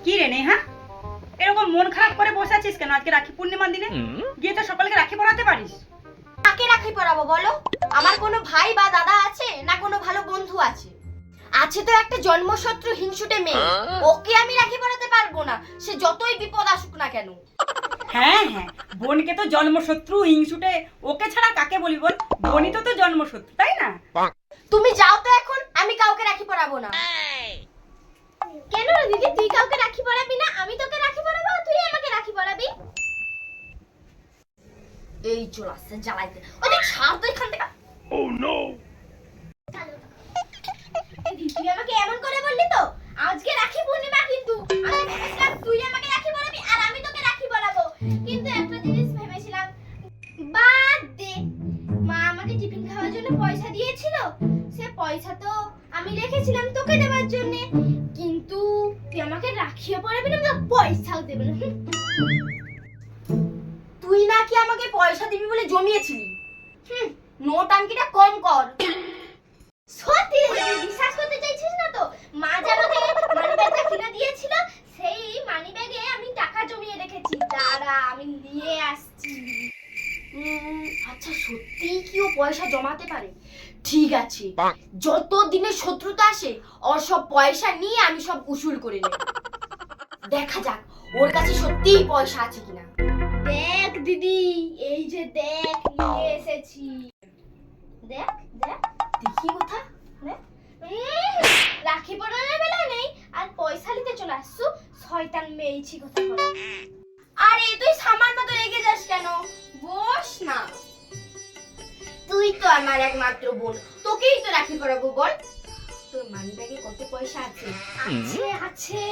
কি রে নেহা, এরকম মন খারাপ করে বসে আছিস কেন? আজকে রাখি পূর্ণিমার দিনে গিয়ে তো সকলকে রাখি পরাতে পারিস। কাকে রাখি পরাবো বলো? আমার কোনো ভাই বা দাদা আছে না কোনো ভালো বন্ধু আছে? আছে তো একটা জন্মশত্রু হিংসুটে মেয়ে, ওকে আমি রাখি পরাতে পারবো না, সে যতই বিপদ আসুক না কেন। হ্যাঁ হ্যাঁ, বোনকে তো জন্মশত্রু হিংসুটে, ওকে ছাড়া কাকে বলি বল? বোনই তো জন্মশত্রু, তাই না? তুমি যাও তো এখন, আমি কাউকে রাখি পরাবো না। কেন রে দিদি, তুই কাউকে রাখি পরাবি না? আমি তোকে রাখি পরাবো, তুই আমাকে রাখি পরাবি। এই চল আসছে জ্বালাইতে, ওই দেখ ছাড় তো এখান থেকে। ও নো, তুই আমাকে এমন করে বললি তো? আজকে রাখি পূর্ণিমা, কিন্তু আমি ভেবেছিলাম তুই আমাকে রাখি পরাবি আর আমি তোকে রাখি পরাবো, কিন্তু একটা জিনিস ভেবেছিলাম, বাদ দে। মা আমাকে টিফিন খাওয়ার জন্য পয়সা দিয়েছিল, সে পয়সা তো আমি রেখেছিলাম তোকে দেওয়ার জন্য, কিন্তু তুই আমাকে রাখিও পরাবি না, পয়সাও দেবে না। তুই নাকি আমাকে পয়সা দিবি বলে জমিয়েছিলি। নোটাঙ্কিটা কম কর। সত্যি বিশ্বাস করতে চাইছিস না তো? মা যে আমাকে মানিব্যাগটা কিনে দিয়েছিল, সেই মানিব্যাগে আমি টাকা জমিয়ে রেখেছি, দাঁড়া আমি নিয়ে আসছি। আচ্ছা সত্যিই কি ও পয়সা জমাতে পারে? ঠিক আছে, যত দিনের শত্রুতা আসে ওর সব পয়সা নিয়ে আমি সব উসুল করে নেব। দেখা যাক ওর কাছে সত্যিই পয়সা আছে কিনা। দেখ দিদি, এই যে দেখ নিয়ে এসেছি। দেখ দেখ দেখি কোথা, রাখি পরানোর বেলা নেই আর পয়সা নিতে চলে আসছু, শয়তান মেয়েছি কথা বলে। আরে তুই সামান্য তো রেগে যাস কেন? বস না, তুই তো আমার একমাত্র বোন, তোকেই তো রাখি পরাবো। বল তোর মানি ব্যাগে কত পয়সা আছে? আছে আছে,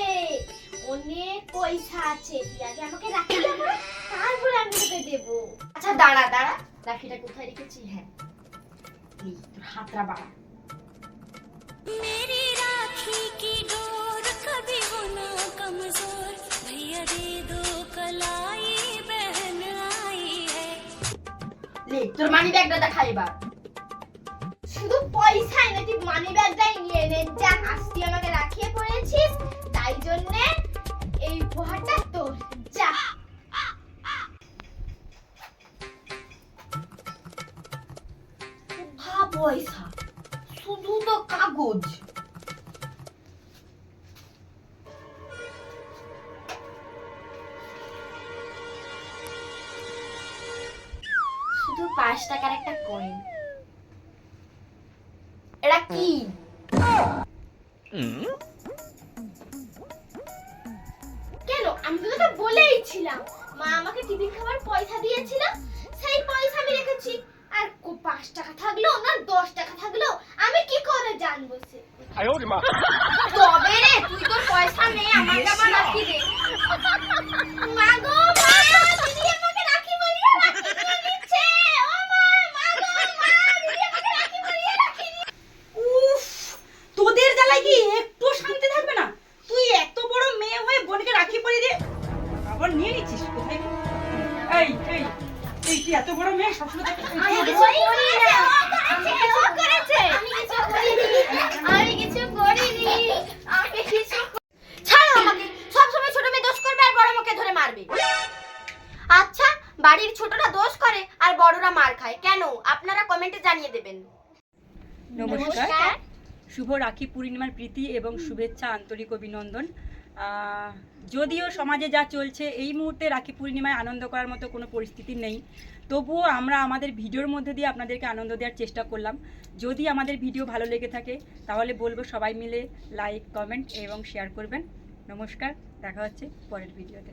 অনেক পয়সা আছে। তুই আগে আমাকে রাখিটা পরা, তারপরে আমি তোকে দেবো। আচ্ছা দাঁড়া দাঁড়া, রাখিটা কোথায় রেখেছি? হ্যাঁ এই তোর হাতটা বাড়া। मेरी राखी की डोर कभी हो ना कमजोर, भैया दे दो कलाई बहन आई है। লে তোর মানি ব্যাগটা দেখা এবার। শুধু পয়সা এনে তুই মানি ব্যাগটাই নিয়ে নে, যা আজকে আমাকে রাখিয়ে পড়েছিস তাই জন্য এই উপহারটা তোর, যা। পয়সা শুধু তো কাগজ। শুধু 5 টাকার একটা কয়েন। এটা কি? কেন? আমি তো তোকে বলেইছিলাম মা আমাকে টিফিন খাবার পয়সা দিয়েছিল, সেই পয়সা আমি রেখেছি। আর 5 টাকা থাকলো না 10 টাকা থাকলো আমি কি করে জানবো? সে তবে রে তুই তোর পয়সা নে, আমাকে আবার রাখি দে। মা গো মা, দিদি আমাকে রাখি পরিয়ে দিচ্ছে। ও মা, মা গো মা, দিদি আমাকে রাখি পরিয়ে রাখি। উফ, তোদের জ্বালায় কি একটু শান্তি থাকবে না? তুই এত বড় মেয়ে হয়ে বোনকে রাখি পরিয়ে দিয়ে আবার নিয়ে নিচ্ছিস কোথায়? এই এই এই তুই এত বড় মেয়ে, সবসময় আমি কিছু করিনি, ও করেছে। আমি কিছু করিনি। ছাড়ো আমাকে, সব সময় ছোট মেয়ে দোষ করবে আর বড় মুখে ধরে মারবে। আচ্ছা বাড়ির ছোটরা দোষ করে আর বড়রা মার খায় কেন? আপনারা কমেন্টে জানিয়ে দেবেন। নমস্কার, শুভ রাখি পূর্ণিমার প্রীতি এবং শুভেচ্ছা, আন্তরিক অভিনন্দন। যদিও সমাজে যা চলছে এই মুহূর্তে রাখি পূর্ণিমায় আনন্দ করার মতো কোনো পরিস্থিতি নেই, তবুও আমরা আমাদের ভিডিওর মধ্যে দিয়ে আপনাদেরকে আনন্দ দেওয়ার চেষ্টা করলাম। যদি আমাদের ভিডিও ভালো লেগে থাকে তাহলে বলবো সবাই মিলে লাইক, কমেন্ট এবং শেয়ার করবেন। নমস্কার, দেখা হচ্ছে পরের ভিডিওতে।